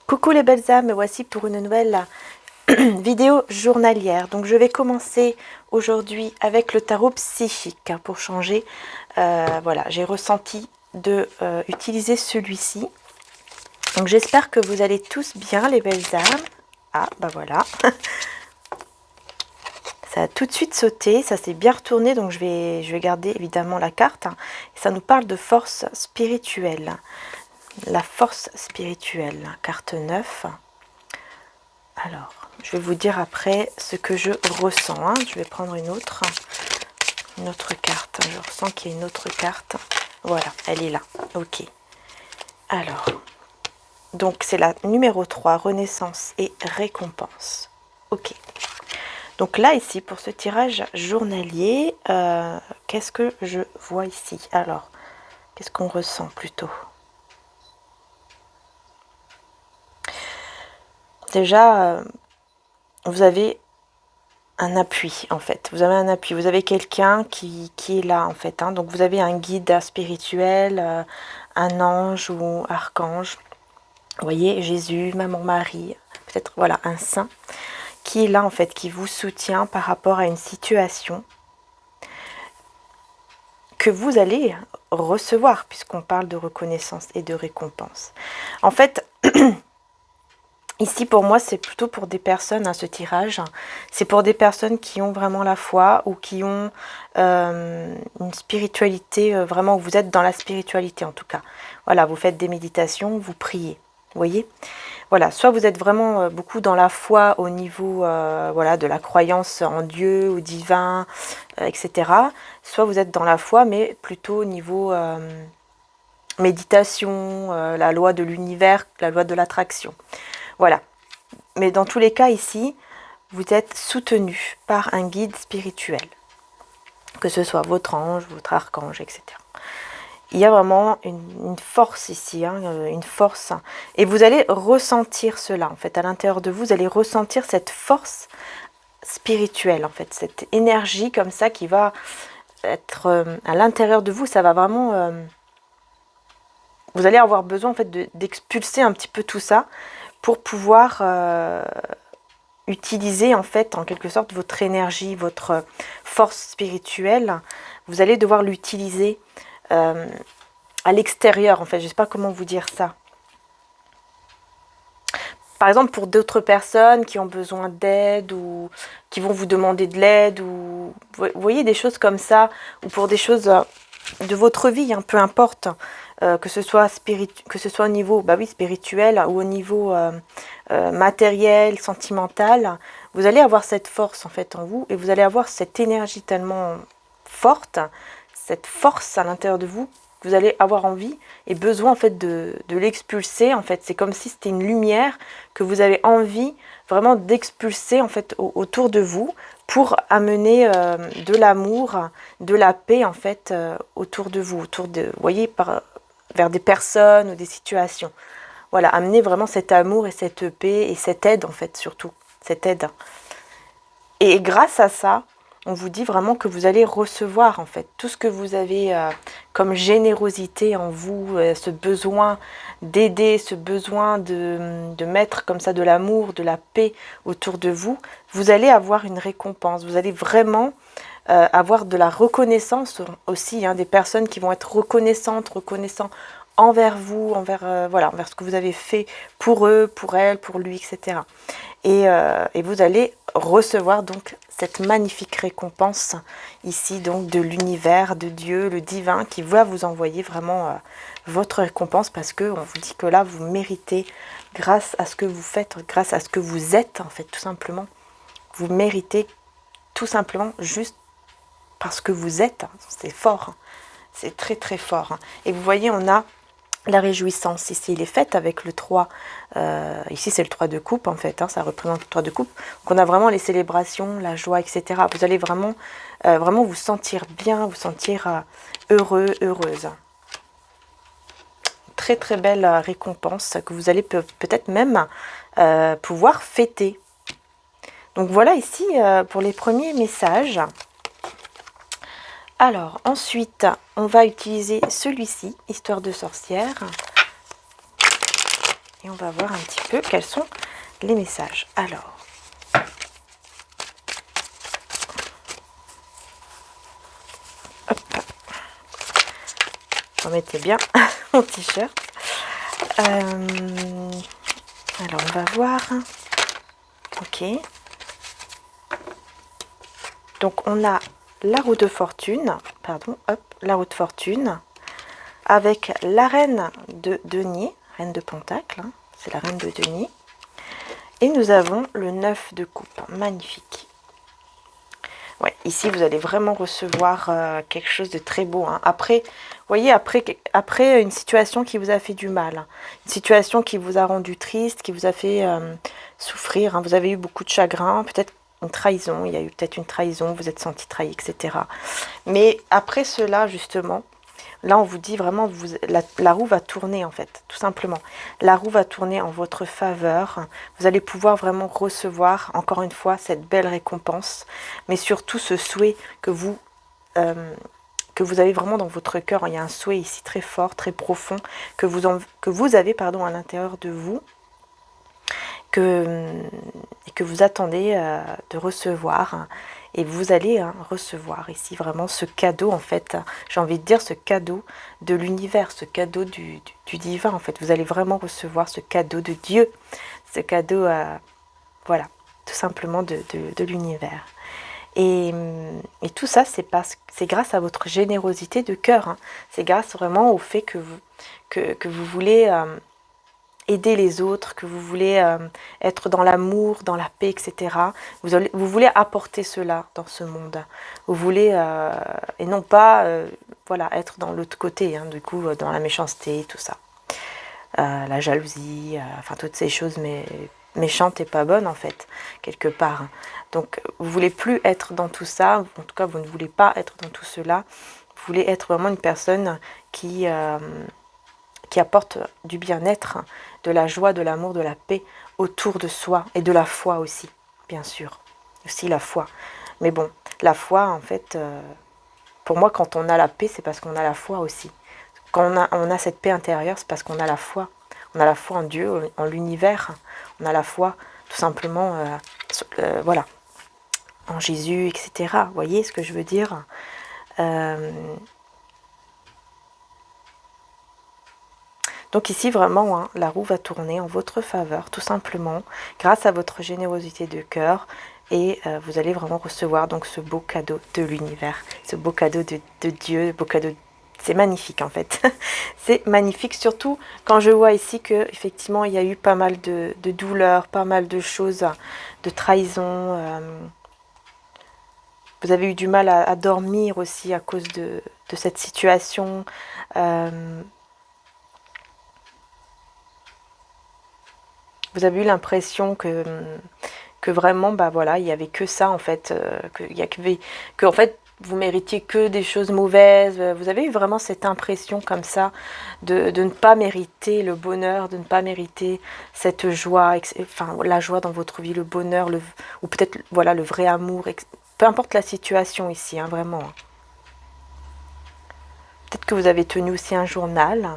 Coucou les belles âmes, me voici pour une nouvelle vidéo journalière. Donc je vais commencer aujourd'hui avec le tarot psychique pour changer. Voilà, j'ai ressenti de utiliser celui-ci. Donc j'espère que vous allez tous bien les belles âmes. Ah bah voilà. Ça a tout de suite sauté, ça s'est bien retourné, donc je vais garder évidemment la carte. Ça nous parle de force spirituelle. La force spirituelle, carte 9. Alors, je vais vous dire après ce que je ressens. Hein. Je vais prendre une autre carte. Je ressens qu'il y a une autre carte. Voilà, elle est là. Ok. Alors, donc c'est la numéro 3, renaissance et récompense. Ok. Donc là, ici, pour ce tirage journalier, qu'est-ce que je vois ici? Alors, qu'est-ce qu'on ressent plutôt? Déjà, vous avez un appui en fait, vous avez un appui, vous avez quelqu'un qui est là en fait, hein. Donc vous avez un guide spirituel, un ange ou archange, vous voyez, Jésus, Maman Marie, peut-être voilà, un saint, qui est là en fait, qui vous soutient par rapport à une situation que vous allez recevoir, puisqu'on parle de reconnaissance et de récompense. En fait, ici, pour moi, c'est plutôt pour des personnes, hein, ce tirage, c'est pour des personnes qui ont vraiment la foi ou qui ont une spiritualité, vraiment, vous êtes dans la spiritualité en tout cas. Voilà, vous faites des méditations, vous priez, vous voyez. Voilà, soit vous êtes vraiment beaucoup dans la foi au niveau voilà, de la croyance en Dieu, au divin, etc. Soit vous êtes dans la foi, mais plutôt au niveau méditation, la loi de l'univers, la loi de l'attraction. Voilà. Mais dans tous les cas ici, vous êtes soutenu par un guide spirituel. Que ce soit votre ange, votre archange, etc. Il y a vraiment une force ici, hein, une force. Et vous allez ressentir cela, en fait, à l'intérieur de vous. Vous allez ressentir cette force spirituelle, en fait. Cette énergie comme ça qui va être à l'intérieur de vous. Ça va vraiment... vous allez avoir besoin, en fait, d'expulser un petit peu tout ça pour pouvoir utiliser en fait en quelque sorte votre énergie, votre force spirituelle. Vous allez devoir l'utiliser à l'extérieur en fait. Je ne sais pas comment vous dire ça. Par exemple pour d'autres personnes qui ont besoin d'aide ou qui vont vous demander de l'aide ou vous voyez des choses comme ça, ou pour des choses de votre vie, hein, peu importe. Que ce soit au niveau spirituel ou au niveau matériel, sentimental, vous allez avoir cette force en fait en vous et vous allez avoir cette énergie tellement forte, cette force à l'intérieur de vous, que vous allez avoir envie et besoin en fait de l'expulser. En fait, c'est comme si c'était une lumière que vous avez envie vraiment d'expulser en fait autour de vous pour amener de l'amour, de la paix en fait autour de vous, vous voyez, vers des personnes ou des situations. Voilà, amener vraiment cet amour et cette paix et cette aide en fait surtout, cette aide. Et grâce à ça, on vous dit vraiment que vous allez recevoir en fait tout ce que vous avez comme générosité en vous, ce besoin d'aider, ce besoin de mettre comme ça de l'amour, de la paix autour de vous. Vous allez avoir une récompense, vous allez vraiment avoir de la reconnaissance aussi, hein, des personnes qui vont être reconnaissants envers vous, envers ce que vous avez fait pour eux, pour elles, pour lui, etc. Et vous allez recevoir donc cette magnifique récompense ici donc de l'univers, de Dieu, le divin, qui va vous envoyer vraiment votre récompense, parce que on vous dit que là vous méritez, grâce à ce que vous faites, grâce à ce que vous êtes en fait, tout simplement. Vous méritez tout simplement juste parce que vous êtes, hein. C'est fort, hein. C'est très très fort, hein. Et vous voyez, on a la réjouissance ici, il est fait avec le 3, ici c'est le 3 de coupe en fait, hein, ça représente le 3 de coupe. Donc on a vraiment les célébrations, la joie, etc. Vous allez vraiment, vraiment vous sentir bien, vous sentir heureux, heureuse. Très très belle récompense que vous allez peut-être même pouvoir fêter. Donc voilà ici pour les premiers messages. Alors, ensuite, on va utiliser celui-ci, Histoire de sorcière. Et on va voir un petit peu quels sont les messages. Alors, hop, remettez bien mon t-shirt. Alors, on va voir. Ok. Donc, on a la roue de fortune. Pardon, hop, la roue de fortune. Avec la reine de denier, reine de pentacle. Hein, c'est la reine de denier. Et nous avons le 9 de coupe. Magnifique. Ouais, ici, vous allez vraiment recevoir quelque chose de très beau. Hein. Après, vous voyez, après une situation qui vous a fait du mal, hein. Une situation qui vous a rendu triste, qui vous a fait souffrir. Hein. Vous avez eu beaucoup de chagrin, peut-être une trahison. Il y a eu peut-être une trahison, vous êtes senti trahi, etc. Mais après cela, justement, là, on vous dit vraiment, la roue va tourner, en fait, tout simplement. La roue va tourner en votre faveur. Vous allez pouvoir vraiment recevoir, encore une fois, cette belle récompense. Mais surtout, ce souhait que vous avez vraiment dans votre cœur. Il y a un souhait ici très fort, très profond, que vous avez pardon, à l'intérieur de vous. Et que vous attendez de recevoir. Et vous allez recevoir ici vraiment ce cadeau, en fait, j'ai envie de dire ce cadeau de l'univers, ce cadeau du divin, en fait. Vous allez vraiment recevoir ce cadeau de Dieu, ce cadeau, voilà, tout simplement de l'univers. Et tout ça, c'est grâce à votre générosité de cœur. Hein. C'est grâce vraiment au fait que vous voulez aider les autres, que vous voulez être dans l'amour, dans la paix, etc. Vous voulez apporter cela dans ce monde. Vous voulez, et non pas voilà, être dans l'autre côté, hein, du coup, dans la méchanceté, tout ça. La jalousie, enfin toutes ces choses méchantes et pas bonnes, en fait, quelque part. Donc, vous voulez plus être dans tout ça, en tout cas, vous ne voulez pas être dans tout cela. Vous voulez être vraiment une personne qui apporte du bien-être, de la joie, de l'amour, de la paix autour de soi et de la foi aussi, bien sûr. Aussi la foi. Mais bon, la foi, en fait, pour moi, quand on a la paix, c'est parce qu'on a la foi aussi. Quand on a cette paix intérieure, c'est parce qu'on a la foi. On a la foi en Dieu, en l'univers. On a la foi, tout simplement, voilà, en Jésus, etc. Vous voyez ce que je veux dire ? Donc ici, vraiment, hein, la roue va tourner en votre faveur, tout simplement, grâce à votre générosité de cœur. Et vous allez vraiment recevoir donc ce beau cadeau de l'univers, ce beau cadeau de Dieu, beau cadeau. C'est magnifique, en fait. C'est magnifique, surtout quand je vois ici que effectivement il y a eu pas mal de douleurs, pas mal de choses, de trahison. Vous avez eu du mal à dormir aussi à cause de cette situation. Vous avez eu l'impression que vraiment, bah voilà, il n'y avait que ça, en fait, que en fait, vous méritiez que des choses mauvaises. Vous avez eu vraiment cette impression comme ça de ne pas mériter le bonheur, de ne pas mériter cette joie, enfin la joie dans votre vie, le bonheur, ou peut-être voilà le vrai amour, peu importe la situation ici, hein, vraiment. Peut-être que vous avez tenu aussi un journal.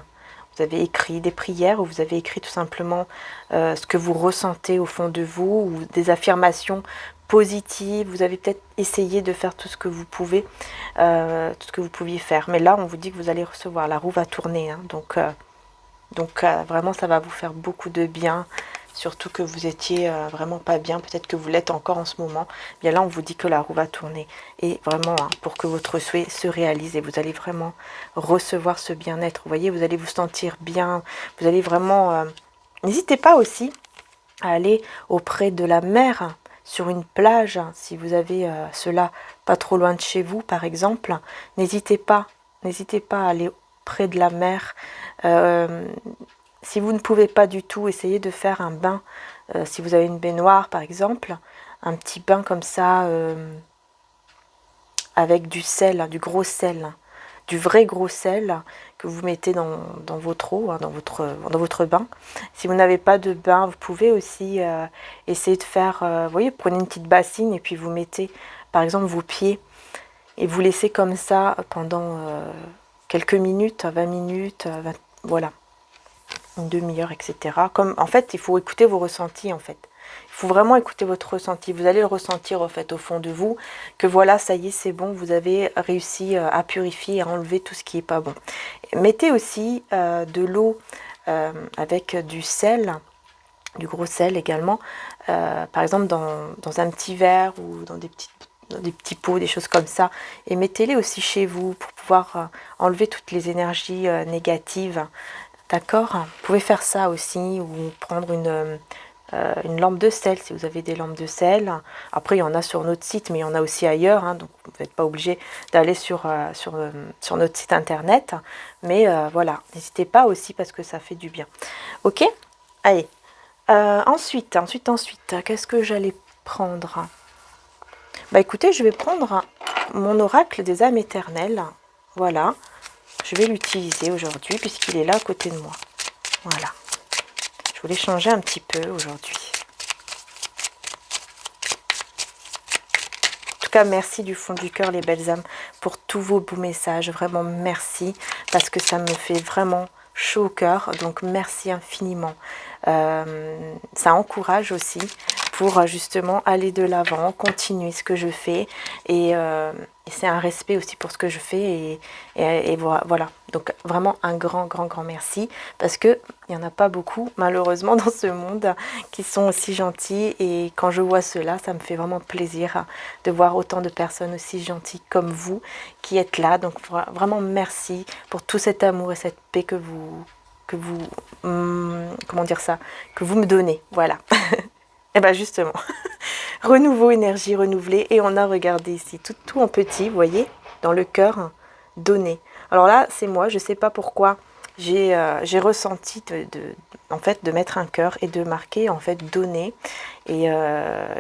Vous avez écrit des prières ou vous avez écrit tout simplement ce que vous ressentez au fond de vous ou des affirmations positives. Vous avez peut-être essayé de faire tout ce que vous pouvez, tout ce que vous pouviez faire. Mais là, on vous dit que vous allez recevoir. La roue va tourner. Hein, donc vraiment, ça va vous faire beaucoup de bien. Surtout que vous étiez vraiment pas bien. Peut-être que vous l'êtes encore en ce moment. Bien là, on vous dit que la roue va tourner. Et vraiment, hein, pour que votre souhait se réalise. Et vous allez vraiment recevoir ce bien-être. Vous voyez, vous allez vous sentir bien. Vous allez vraiment... N'hésitez pas aussi à aller auprès de la mer, sur une plage. Si vous avez cela pas trop loin de chez vous, par exemple. N'hésitez pas à aller près de la mer. Si vous ne pouvez pas du tout, essayez de faire un bain. Si vous avez une baignoire, par exemple, un petit bain comme ça, avec du sel, du gros sel, du vrai gros sel que vous mettez dans votre eau, hein, dans votre bain. Si vous n'avez pas de bain, vous pouvez aussi essayer de faire, vous voyez, prenez une petite bassine et puis vous mettez, par exemple, vos pieds et vous laissez comme ça pendant quelques minutes, 20 minutes, voilà. une demi-heure, etc. Comme, en fait, il faut écouter vos ressentis, en fait. Il faut vraiment écouter votre ressenti. Vous allez le ressentir, en fait, au fond de vous, que voilà, ça y est, c'est bon, vous avez réussi à purifier, à enlever tout ce qui n'est pas bon. Mettez aussi de l'eau avec du sel, du gros sel également, par exemple dans un petit verre ou dans des petits pots, des choses comme ça, et mettez-les aussi chez vous pour pouvoir enlever toutes les énergies négatives, d'accord? Vous pouvez faire ça aussi, ou prendre une lampe de sel, si vous avez des lampes de sel. Après, il y en a sur notre site, mais il y en a aussi ailleurs, hein, donc vous n'êtes pas obligé d'aller sur notre site internet, mais voilà, n'hésitez pas aussi parce que ça fait du bien. Ok? Allez. Ensuite, qu'est-ce que j'allais prendre? Bah écoutez, je vais prendre mon oracle des âmes éternelles. Voilà, je vais l'utiliser aujourd'hui puisqu'il est là à côté de moi. Voilà, je voulais changer un petit peu aujourd'hui. En tout cas, merci du fond du cœur les belles âmes pour tous vos beaux messages. Vraiment merci parce que ça me fait vraiment chaud au cœur. Donc merci infiniment. Ça encourage aussi pour justement aller de l'avant, continuer ce que je fais et c'est un respect aussi pour ce que je fais et voilà. Donc vraiment un grand merci parce que il n'y en a pas beaucoup malheureusement dans ce monde qui sont aussi gentils et quand je vois cela, ça me fait vraiment plaisir de voir autant de personnes aussi gentilles comme vous qui êtes là. Donc vraiment merci pour tout cet amour et cette paix que vous comment dire ça, que vous me donnez, voilà. Et bien justement, renouveau, énergie renouvelée, et on a regardé ici tout en petit, vous voyez, dans le cœur, donner. Alors là, c'est moi, je ne sais pas pourquoi, j'ai ressenti en fait, de mettre un cœur et de marquer en fait donner, et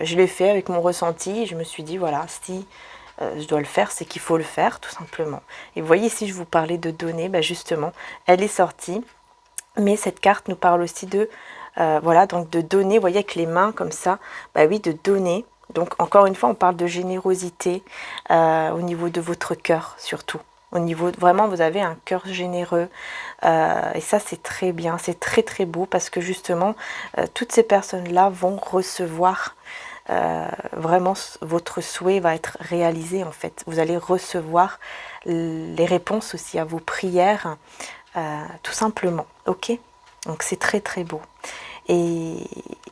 je l'ai fait avec mon ressenti, et je me suis dit, voilà, si je dois le faire, c'est qu'il faut le faire, tout simplement. Et vous voyez, ici, je vous parlais de donner, ben justement, elle est sortie. Mais cette carte nous parle aussi de, voilà, donc de donner, vous voyez, avec les mains comme ça, bah oui, de donner. Donc, encore une fois, on parle de générosité au niveau de votre cœur, surtout. Au niveau, vraiment, vous avez un cœur généreux. Et ça, c'est très bien, c'est très beau parce que justement, toutes ces personnes-là vont recevoir vraiment, votre souhait va être réalisé, en fait. Vous allez recevoir les réponses aussi à vos prières, tout simplement, ok? Donc c'est très beau et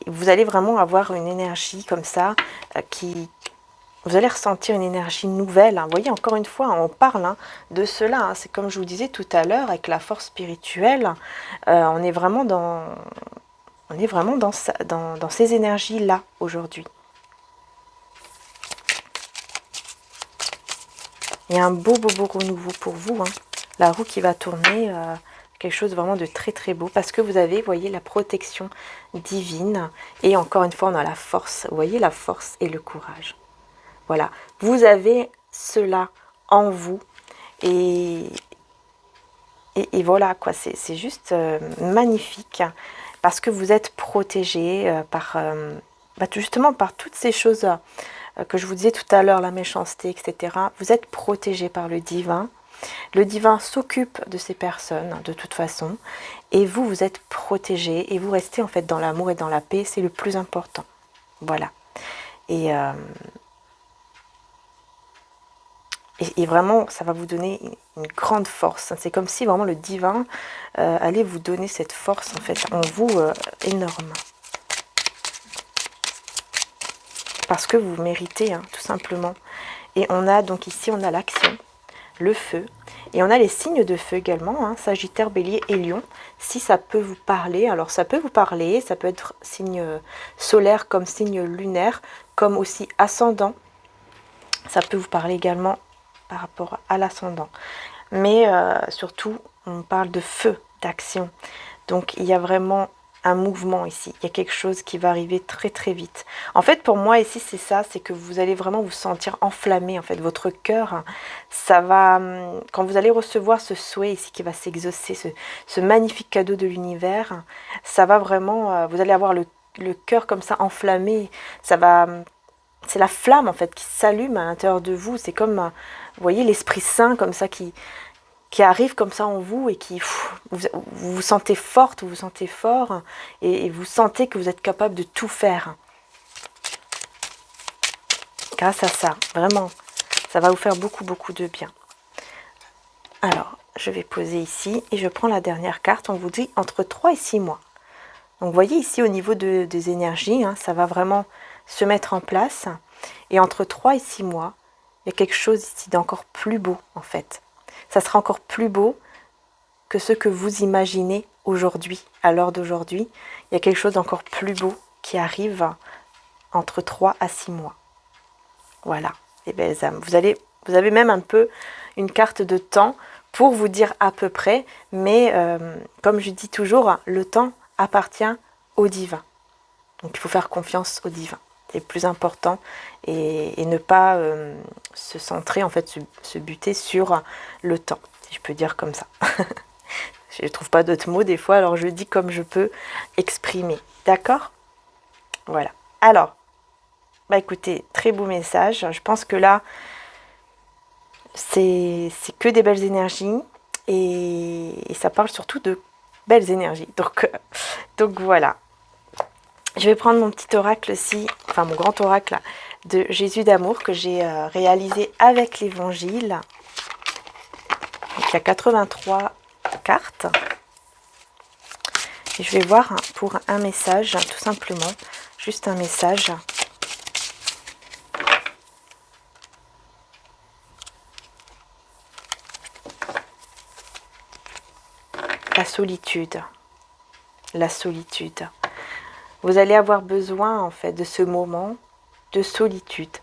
vous allez vraiment avoir une énergie comme ça vous allez ressentir une énergie nouvelle, hein. Vous voyez, encore une fois, on parle de cela, hein. C'est comme je vous disais tout à l'heure avec la force spirituelle, on est vraiment dans ces énergies là aujourd'hui. Il y a un beau renouveau pour vous, hein. La roue qui va tourner, quelque chose vraiment de très beau parce que vous avez, vous voyez, la protection divine et encore une fois on a la force, vous voyez, la force et le courage. Voilà, vous avez cela en vous et voilà quoi, c'est juste magnifique parce que vous êtes protégé justement par toutes ces choses que je vous disais tout à l'heure, la méchanceté, etc. Vous êtes protégé par le divin. Le divin s'occupe de ces personnes de toute façon et vous êtes protégé et vous restez en fait dans l'amour et dans la paix, c'est le plus important. Voilà. Et vraiment, ça va vous donner une grande force. C'est comme si vraiment le divin allait vous donner cette force en fait en vous énorme. Parce que vous méritez, hein, tout simplement. Et on a donc ici, on a l'action, le feu. Et on a les signes de feu également, hein, Sagittaire, Bélier et Lion. Si ça peut vous parler, alors ça peut vous parler, ça peut être signe solaire comme signe lunaire, comme aussi ascendant. Ça peut vous parler également par rapport à l'ascendant. Mais surtout, on parle de feu, d'action. Donc il y a vraiment un mouvement ici, il y a quelque chose qui va arriver très vite. En fait, pour moi ici, c'est ça, c'est que vous allez vraiment vous sentir enflammé, en fait, votre cœur, ça va, quand vous allez recevoir ce souhait ici qui va s'exaucer, ce magnifique cadeau de l'univers, ça va vraiment, vous allez avoir le cœur comme ça enflammé, ça va, c'est la flamme en fait qui s'allume à l'intérieur de vous, c'est comme, vous voyez, l'Esprit Saint comme ça qui qui arrive comme ça en vous et qui vous vous sentez forte, vous vous sentez fort et vous sentez que vous êtes capable de tout faire. Grâce à ça, vraiment, ça va vous faire beaucoup de bien. Alors, je vais poser ici et je prends la dernière carte. On vous dit entre 3 et 6 mois. Donc, vous voyez ici au niveau des énergies, hein, ça va vraiment se mettre en place. Et entre 3 et 6 mois, il y a quelque chose ici d'encore plus beau en fait. Ça sera encore plus beau que ce que vous imaginez aujourd'hui, à l'heure d'aujourd'hui. Il y a quelque chose d'encore plus beau qui arrive entre 3 à 6 mois. Voilà, les belles âmes. Vous avez même un peu une carte de temps pour vous dire à peu près, mais comme je dis toujours, le temps appartient au divin. Donc il faut faire confiance au divin. C'est le plus important et ne pas se centrer, en fait, se buter sur le temps, si je peux dire comme ça. Je ne trouve pas d'autres mots des fois, alors je dis comme je peux exprimer. D'accord? Voilà. Alors, bah écoutez, très beau message. Je pense que là, c'est que des belles énergies et ça parle surtout de belles énergies. Donc voilà. Je vais prendre mon petit oracle aussi, enfin mon grand oracle de Jésus d'amour que j'ai réalisé avec l'évangile. Donc il y a 83 cartes. Et je vais voir pour un message, tout simplement, juste un message. La solitude. La solitude. Vous allez avoir besoin en fait de ce moment de solitude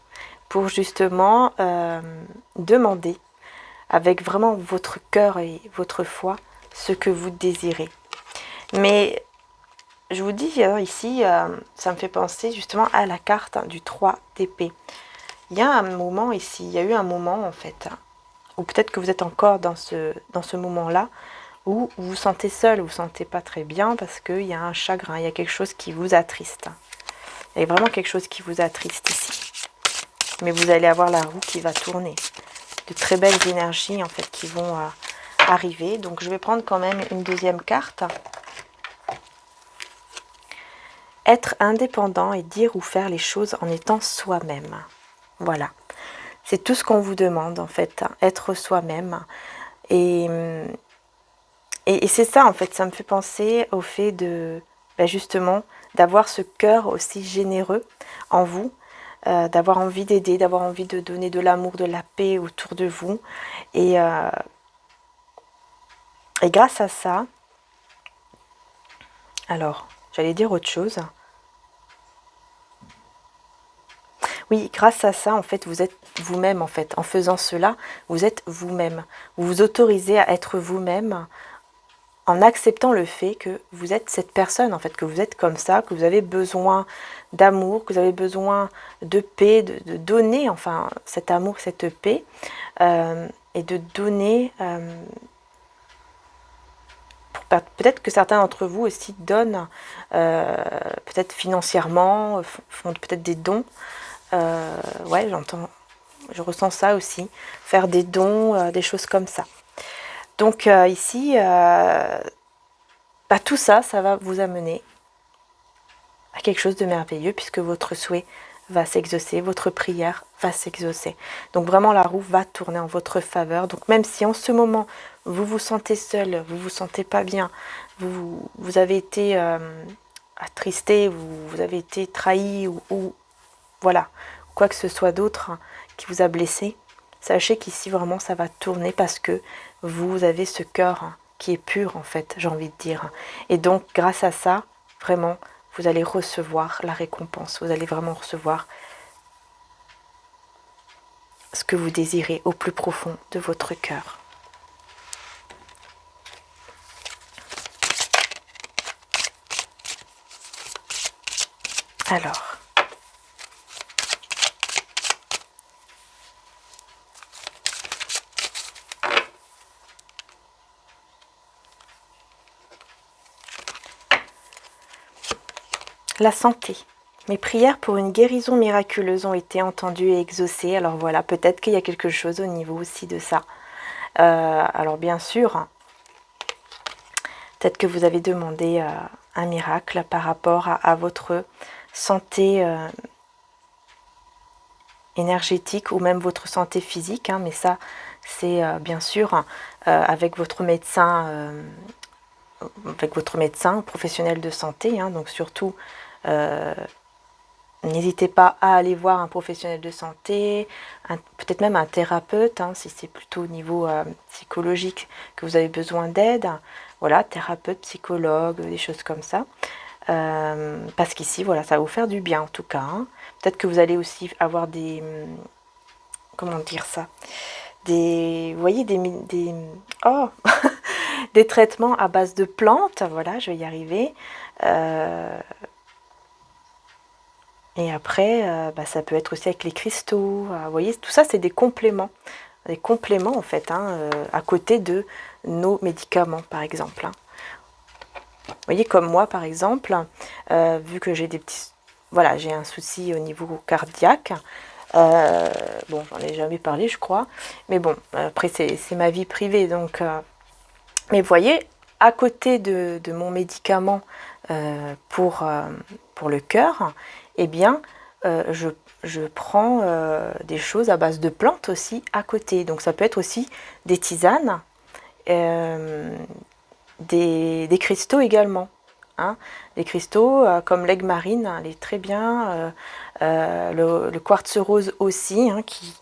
pour justement demander avec vraiment votre cœur et votre foi ce que vous désirez. Mais je vous dis ici, ça me fait penser justement à la carte du 3 d'épée. Il y a un moment ici, il y a eu un moment en fait, ou peut-être que vous êtes encore dans ce moment-là, où vous vous sentez seul, vous ne vous sentez pas très bien parce qu'il y a un chagrin, il y a quelque chose qui vous attriste. Il y a vraiment quelque chose qui vous attriste ici. Mais vous allez avoir la roue qui va tourner. De très belles énergies en fait qui vont arriver. Donc je vais prendre quand même une deuxième carte. Être indépendant et dire ou faire les choses en étant soi-même. Voilà. C'est tout ce qu'on vous demande en fait. Être soi-même. Et c'est ça en fait, ça me fait penser au fait de, justement, d'avoir ce cœur aussi généreux en vous, d'avoir envie d'aider, d'avoir envie de donner de l'amour, de la paix autour de vous. Et grâce à ça, alors, j'allais dire autre chose. Oui, grâce à ça, en fait, vous êtes vous-même, en fait. En faisant cela, vous êtes vous-même. Vous vous autorisez à être vous-même en acceptant le fait que vous êtes cette personne, en fait, que vous êtes comme ça, que vous avez besoin d'amour, que vous avez besoin de paix, de donner, enfin, cet amour, cette paix, et de donner, peut-être que certains d'entre vous aussi donnent, peut-être financièrement, font peut-être des dons, ouais, je ressens ça aussi, faire des dons, des choses comme ça. Donc ici, tout ça, ça va vous amener à quelque chose de merveilleux puisque votre souhait va s'exaucer, votre prière va s'exaucer. Donc vraiment la roue va tourner en votre faveur. Donc même si en ce moment vous vous sentez seul, vous vous sentez pas bien, vous avez été attristé, vous avez été trahi ou voilà, quoi que ce soit d'autre qui vous a blessé, sachez qu'ici vraiment ça va tourner parce que vous avez ce cœur qui est pur en fait, j'ai envie de dire. Et donc grâce à ça, vraiment, vous allez recevoir la récompense. Vous allez vraiment recevoir ce que vous désirez au plus profond de votre cœur. Alors, la santé. Mes prières pour une guérison miraculeuse ont été entendues et exaucées. Alors voilà, peut-être qu'il y a quelque chose au niveau aussi de ça. Alors bien sûr, peut-être que vous avez demandé un miracle par rapport à votre santé énergétique ou même votre santé physique, hein, mais ça c'est bien sûr avec votre médecin professionnel de santé, hein, donc surtout n'hésitez pas à aller voir un professionnel de santé, peut-être même un thérapeute, hein, si c'est plutôt au niveau psychologique que vous avez besoin d'aide. Voilà, thérapeute, psychologue, des choses comme ça. Parce qu'ici, voilà, ça va vous faire du bien en tout cas. Hein. Peut-être que vous allez aussi avoir des... Comment dire ça? Vous voyez, oh des traitements à base de plantes. Voilà, je vais y arriver. Et après, ça peut être aussi avec les cristaux. Vous voyez, tout ça, c'est des compléments. Des compléments, en fait, hein, à côté de nos médicaments, par exemple. Hein. Vous voyez, comme moi, par exemple, vu que j'ai des petits... Voilà, j'ai un souci au niveau cardiaque. Bon, j'en ai jamais parlé, je crois. Mais bon, après, c'est ma vie privée. Donc, mais vous voyez, à côté de mon médicament pour le cœur, eh bien, je prends des choses à base de plantes aussi à côté. Donc ça peut être aussi des tisanes, des cristaux également. Hein. Les cristaux comme l'aigle marine, elle est très bien. Le quartz rose aussi, hein, qui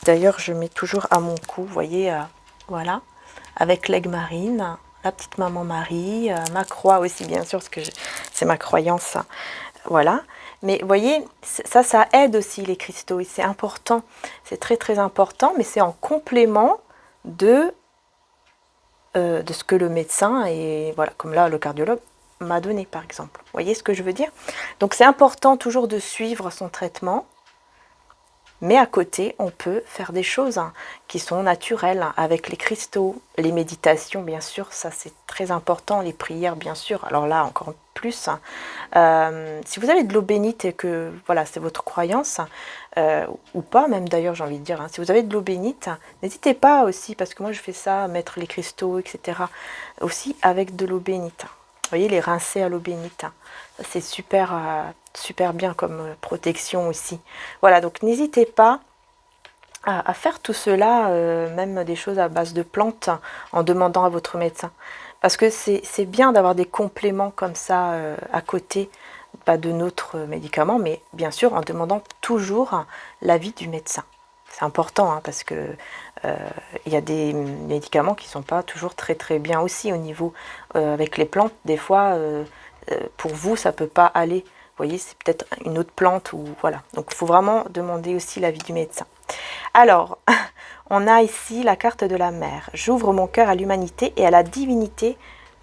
d'ailleurs je mets toujours à mon cou, vous voyez, voilà, avec l'aigle marine, la petite maman Marie, ma croix aussi bien sûr, parce que c'est ma croyance, voilà. Mais vous voyez, ça aide aussi les cristaux, et c'est important, c'est très très important, mais c'est en complément de ce que le médecin, et voilà, comme là le cardiologue, m'a donné par exemple. Vous voyez ce que je veux dire? Donc c'est important toujours de suivre son traitement, mais à côté, on peut faire des choses qui sont naturelles, avec les cristaux, les méditations, bien sûr, ça c'est très important, les prières, bien sûr, alors là, encore plus. Si vous avez de l'eau bénite et que, voilà, c'est votre croyance, ou pas, même d'ailleurs, j'ai envie de dire, hein, si vous avez de l'eau bénite, n'hésitez pas aussi, parce que moi je fais ça, mettre les cristaux, etc., aussi avec de l'eau bénite. Vous voyez, les rincer à l'eau bénite, c'est super, super bien comme protection aussi. Voilà, donc n'hésitez pas à faire tout cela, même des choses à base de plantes, en demandant à votre médecin. Parce que c'est bien d'avoir des compléments comme ça à côté, pas de notre médicament, mais bien sûr en demandant toujours l'avis du médecin. C'est important, hein, parce que il y a des médicaments qui ne sont pas toujours très très bien aussi au niveau avec les plantes. Des fois, pour vous, ça ne peut pas aller. Vous voyez, c'est peut-être une autre plante ou voilà. Donc, il faut vraiment demander aussi l'avis du médecin. Alors, on a ici la carte de la mère. J'ouvre mon cœur à l'humanité et à la divinité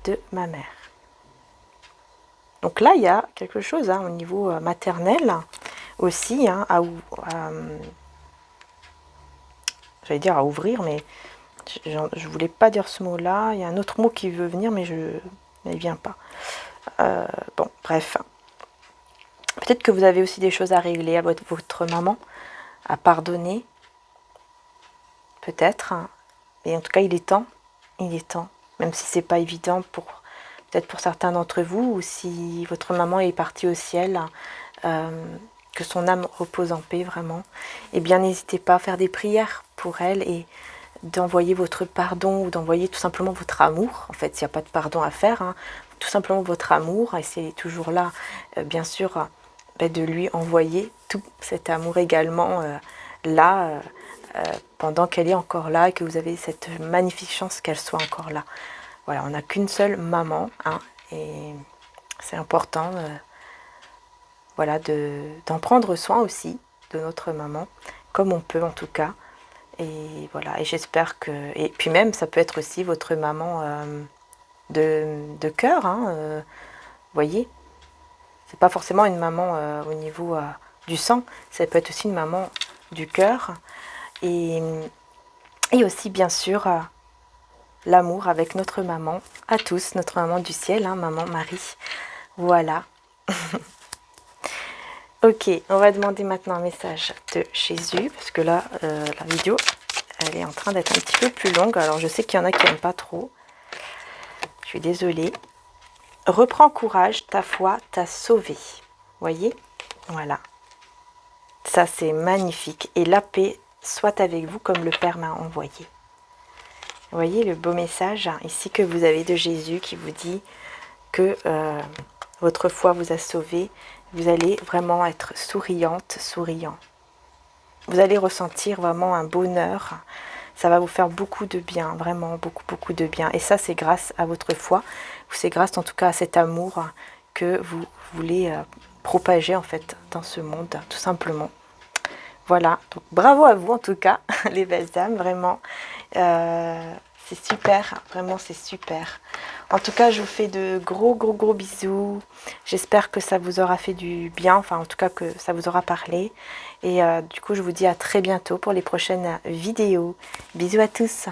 de ma mère. Donc là, il y a quelque chose hein, au niveau maternel aussi, hein, j'allais dire à ouvrir, mais je voulais pas dire ce mot-là. Il y a un autre mot qui veut venir, mais il vient pas. Bon, bref. Peut-être que vous avez aussi des choses à régler à votre maman, à pardonner. Peut-être. Mais en tout cas, il est temps. Il est temps. Même si c'est pas évident peut-être pour certains d'entre vous, ou si votre maman est partie au ciel, que son âme repose en paix vraiment, eh bien n'hésitez pas à faire des prières pour elle et d'envoyer votre pardon ou d'envoyer tout simplement votre amour. En fait, s'il n'y a pas de pardon à faire, hein, tout simplement votre amour, et c'est toujours là, bien sûr, de lui envoyer tout cet amour également là, pendant qu'elle est encore là et que vous avez cette magnifique chance qu'elle soit encore là. Voilà, on n'a qu'une seule maman, hein, et c'est important voilà, d'en prendre soin aussi de notre maman, comme on peut en tout cas. Et voilà, et j'espère que... Et puis même, ça peut être aussi votre maman de cœur, hein, vous voyez. C'est pas forcément une maman au niveau du sang, ça peut être aussi une maman du cœur. Et aussi, bien sûr, l'amour avec notre maman, à tous, notre maman du ciel, hein, maman Marie. Voilà. Ok, on va demander maintenant un message de Jésus, parce que là, la vidéo, Elle est en train d'être un petit peu plus longue. Alors, je sais qu'il y en a qui n'aiment pas trop. Je suis désolée. Reprends courage, ta foi t'a sauvé. Voyez? Voilà. Ça, c'est magnifique. Et la paix soit avec vous comme le Père m'a envoyé. Vous voyez le beau message ici que vous avez de Jésus qui vous dit que votre foi vous a sauvé. Vous allez vraiment être souriante, souriant. Vous allez ressentir vraiment un bonheur. Ça va vous faire beaucoup de bien, vraiment beaucoup, beaucoup de bien. Et ça, c'est grâce à votre foi. C'est grâce en tout cas à cet amour que vous voulez propager en fait dans ce monde, tout simplement. Voilà, donc bravo à vous en tout cas, les belles âmes, vraiment. C'est super, vraiment c'est super. En tout cas, je vous fais de gros, gros, gros bisous. J'espère que ça vous aura fait du bien, enfin en tout cas que ça vous aura parlé. Et du coup, je vous dis à très bientôt pour les prochaines vidéos. Bisous à tous.